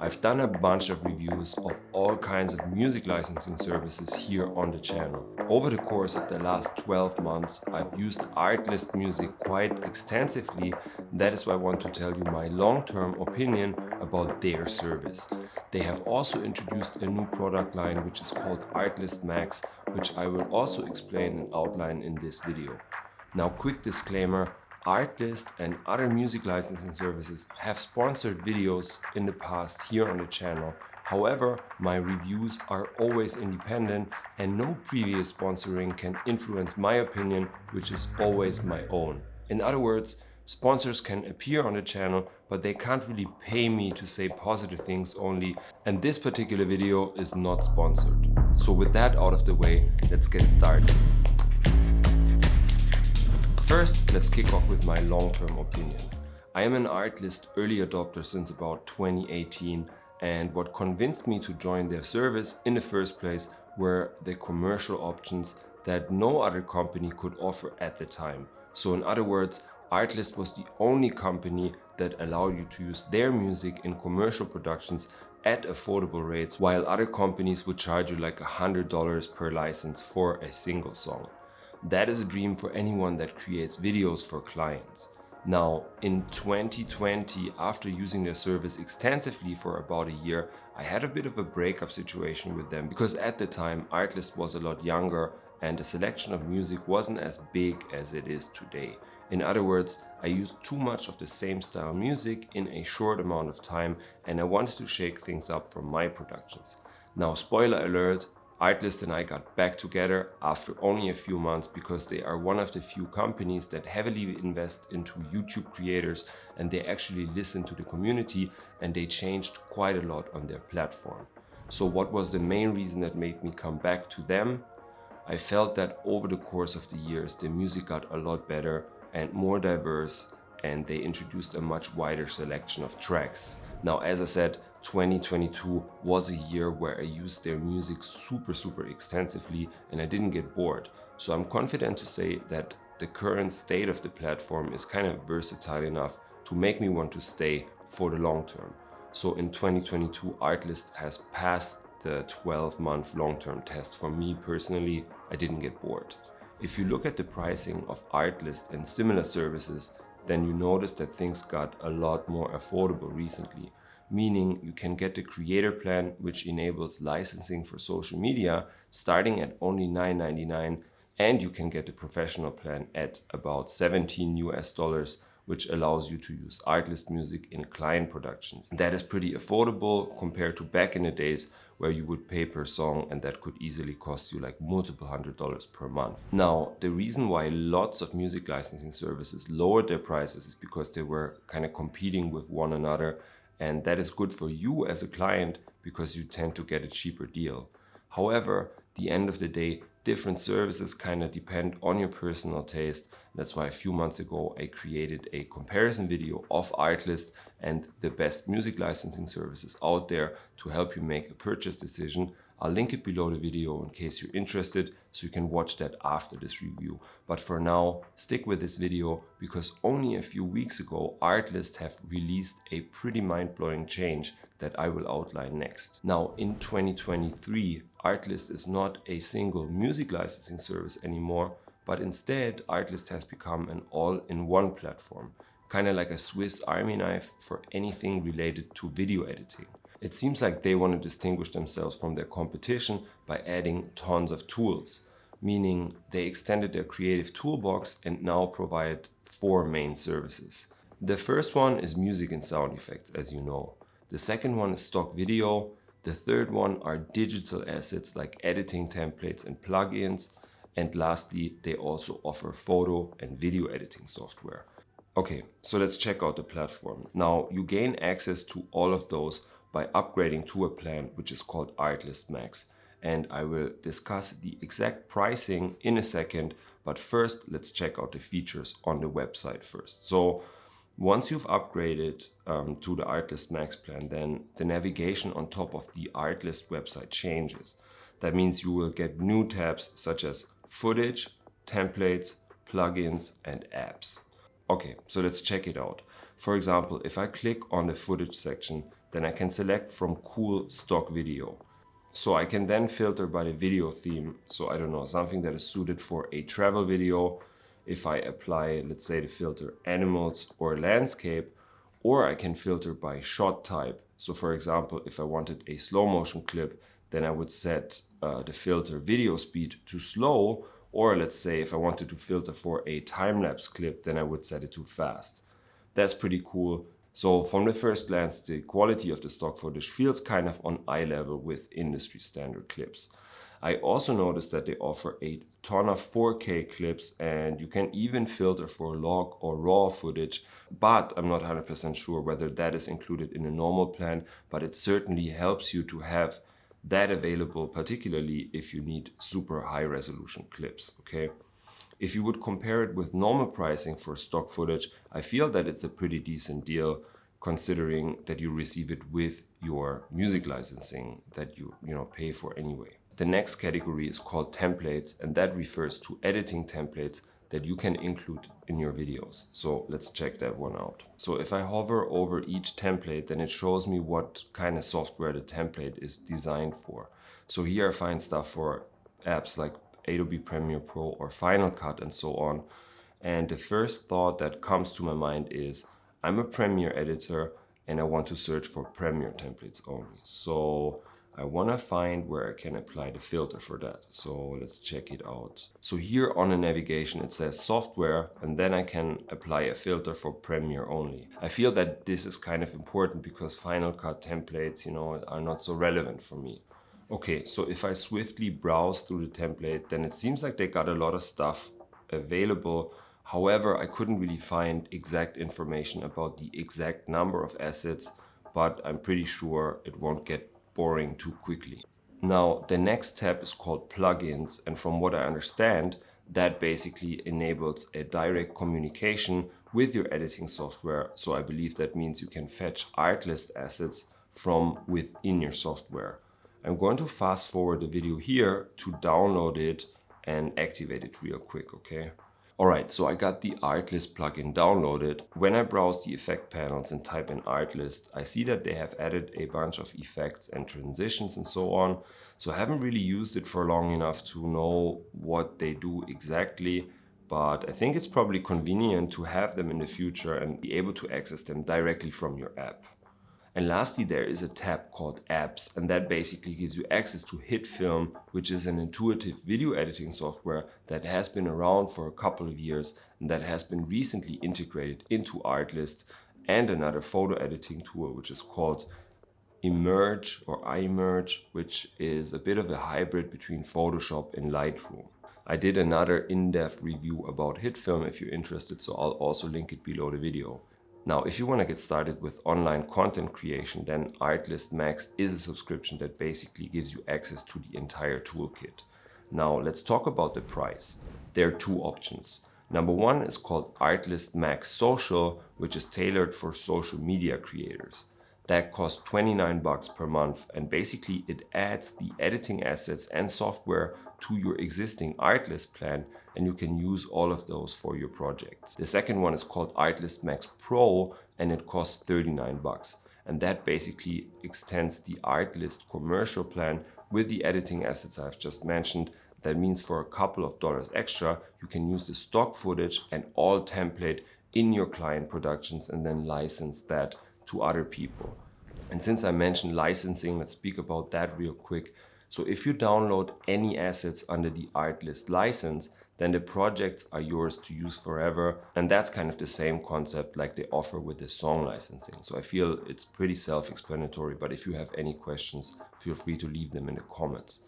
I've done a bunch of reviews of all kinds of music licensing services here on the channel. Over the course of the last 12 months, I've used Artlist Music quite extensively. That is why I want to tell you my long-term opinion about their service. They have also introduced a new product line which is called Artlist Max, which I will also explain and outline in this video. Now, quick disclaimer. Artlist and other music licensing services have sponsored videos in the past here on the channel. However, my reviews are always independent and no previous sponsoring can influence my opinion, which is always my own. In other words, sponsors can appear on the channel, but they can't really pay me to say positive things only, and this particular video is not sponsored. So with that out of the way, let's get started. First, let's kick off with my long-term opinion. I am an Artlist early adopter since about 2018, and what convinced me to join their service in the first place were the commercial options that no other company could offer at the time. So in other words, Artlist was the only company that allowed you to use their music in commercial productions at affordable rates, while other companies would charge you like $100 per license for a single song. That is a dream for anyone that creates videos for clients. Now, in 2020, after using their service extensively for about a year, I had a bit of a breakup situation with them because at the time Artlist was a lot younger and the selection of music wasn't as big as it is today. In other words, I used too much of the same style music in a short amount of time, and I wanted to shake things up for my productions. Now, spoiler alert, Artlist and I got back together after only a few months because they are one of the few companies that heavily invest into YouTube creators, and they actually listen to the community and they changed quite a lot on their platform. So what was the main reason that made me come back to them? I felt that over the course of the years the music got a lot better and more diverse, and they introduced a much wider selection of tracks. Now, as I said, 2022 was a year where I used their music super extensively and I didn't get bored. So I'm confident to say that the current state of the platform is kind of versatile enough to make me want to stay for the long term. So in 2022, Artlist has passed the 12-month long-term test. For me personally, I didn't get bored. If you look at the pricing of Artlist and similar services, then you notice that things got a lot more affordable recently. Meaning you can get the creator plan, which enables licensing for social media, starting at only $9.99, and you can get the professional plan at about $17 US, which allows you to use Artlist music in client productions. That is pretty affordable compared to back in the days where you would pay per song, and that could easily cost you like multiple $100s per month. Now, the reason why lots of music licensing services lowered their prices is because they were kind of competing with one another. And that is good for you as a client because you tend to get a cheaper deal. However, at the end of the day, different services kind of depend on your personal taste. That's why a few months ago I created a comparison video of Artlist and the best music licensing services out there to help you make a purchase decision. I'll link it below the video in case you're interested, so you can watch that after this review. But for now, stick with this video because only a few weeks ago, Artlist have released a pretty mind-blowing change that I will outline next. Now, in 2023, Artlist is not a single music licensing service anymore, but instead, Artlist has become an all-in-one platform, kind of like a Swiss Army knife for anything related to video editing. It seems like they want to distinguish themselves from their competition by adding tons of tools, meaning they extended their creative toolbox and now provide 4 main services. The first one is music and sound effects, as you know. The second one is stock video. The third one are digital assets like editing templates and plugins. And lastly, they also offer photo and video editing software. Okay, so let's check out the platform. Now, you gain access to all of those by upgrading to a plan which is called Artlist Max. And I will discuss the exact pricing in a second, but first let's check out the features on the website first. So once you've upgraded to the Artlist Max plan, then the navigation on top of the Artlist website changes. That means you will get new tabs such as footage, templates, plugins, and apps. Okay, so let's check it out. For example, if I click on the footage section, then I can select from cool stock video. So I can then filter by the video theme. So I don't know, something that is suited for a travel video. If I apply, let's say, the filter animals or landscape, or I can filter by shot type. So for example, if I wanted a slow motion clip, then I would set the filter video speed to slow, or let's say if I wanted to filter for a time-lapse clip, then I would set it to fast. That's pretty cool. So from the first glance, the quality of the stock footage feels kind of on eye level with industry standard clips. I also noticed that they offer a ton of 4K clips, and you can even filter for log or raw footage, but I'm not 100% sure whether that is included in a normal plan, but it certainly helps you to have that available, particularly if you need super high resolution clips, okay? If you would compare it with normal pricing for stock footage, I feel that it's a pretty decent deal considering that you receive it with your music licensing that you pay for anyway. The next category is called templates, and that refers to editing templates that you can include in your videos. So let's check that one out. So if I hover over each template, then it shows me what kind of software the template is designed for. So here I find stuff for apps like Adobe Premiere Pro or Final Cut and so on. And the first thought that comes to my mind is, I'm a Premiere editor and I want to search for Premiere templates only. So I want to find where I can apply the filter for that. So let's check it out. So here on the navigation it says software, and then I can apply a filter for Premiere only. I feel that this is kind of important because Final Cut templates, are not so relevant for me. Okay, so if I swiftly browse through the template, then it seems like they got a lot of stuff available. However, I couldn't really find exact information about the exact number of assets, but I'm pretty sure it won't get boring too quickly. Now, the next tab is called plugins, and from what I understand, that basically enables a direct communication with your editing software. So I believe that means you can fetch Artlist assets from within your software. I'm going to fast forward the video here to download it and activate it real quick, okay? Alright, so I got the Artlist plugin downloaded. When I browse the effect panels and type in Artlist, I see that they have added a bunch of effects and transitions and so on. So I haven't really used it for long enough to know what they do exactly, but I think it's probably convenient to have them in the future and be able to access them directly from your app. And lastly, there is a tab called Apps, and that basically gives you access to HitFilm, which is an intuitive video editing software that has been around for a couple of years and that has been recently integrated into Artlist and another photo editing tool, which is called Emerge or iMerge, which is a bit of a hybrid between Photoshop and Lightroom. I did another in-depth review about HitFilm if you're interested, so I'll also link it below the video. Now, if you want to get started with online content creation, then Artlist Max is a subscription that basically gives you access to the entire toolkit. Now, let's talk about the price. There are two options. Number one is called Artlist Max Social, which is tailored for social media creators. That costs $29 per month, and basically it adds the editing assets and software to your existing Artlist plan, and you can use all of those for your projects. The second one is called Artlist Max Pro, and it costs $39. And that basically extends the Artlist commercial plan with the editing assets I've just mentioned. That means for a couple of dollars extra, you can use the stock footage and all template in your client productions and then license that to other people. And since I mentioned licensing, let's speak about that real quick. So if you download any assets under the Artlist license, then the projects are yours to use forever. And that's kind of the same concept like they offer with the song licensing. So I feel it's pretty self-explanatory, but if you have any questions, feel free to leave them in the comments.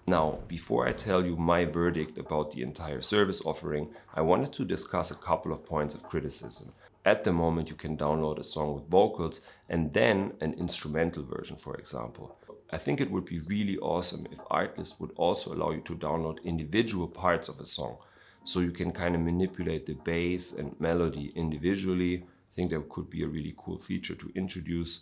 Now, before I tell you my verdict about the entire service offering, I wanted to discuss a couple of points of criticism. At the moment, you can download a song with vocals and then an instrumental version, for example. I think it would be really awesome if Artlist would also allow you to download individual parts of a song, so you can kind of manipulate the bass and melody individually. I think that could be a really cool feature to introduce.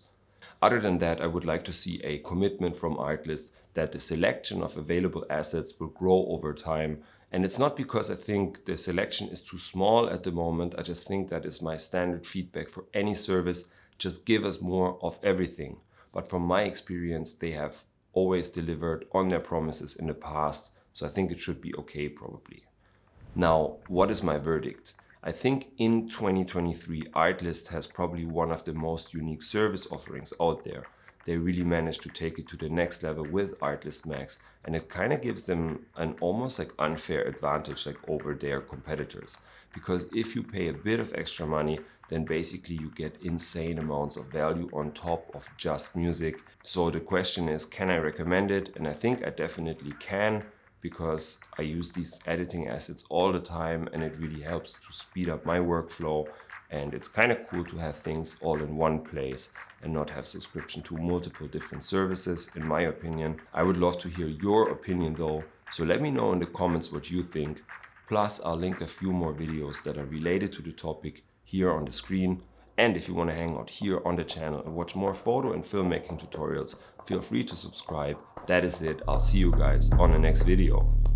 Other than that, I would like to see a commitment from Artlist that the selection of available assets will grow over time. And it's not because I think the selection is too small at the moment. I just think that is my standard feedback for any service. Just give us more of everything. but from my experience, they have always delivered on their promises in the past, so I think it should be okay probably. Now, what is my verdict? I think in 2023, Artlist has probably one of the most unique service offerings out there. They really managed to take it to the next level with Artlist Max, and it kind of gives them an almost like unfair advantage like over their competitors. Because if you pay a bit of extra money, then basically you get insane amounts of value on top of just music. So the question is, can I recommend it? And I think I definitely can, because I use these editing assets all the time and it really helps to speed up my workflow. And it's kind of cool to have things all in one place and not have subscription to multiple different services, in my opinion. I would love to hear your opinion though, so let me know in the comments what you think. Plus, I'll link a few more videos that are related to the topic here on the screen. And if you want to hang out here on the channel and watch more photo and filmmaking tutorials, feel free to subscribe. That is it. I'll see you guys on the next video.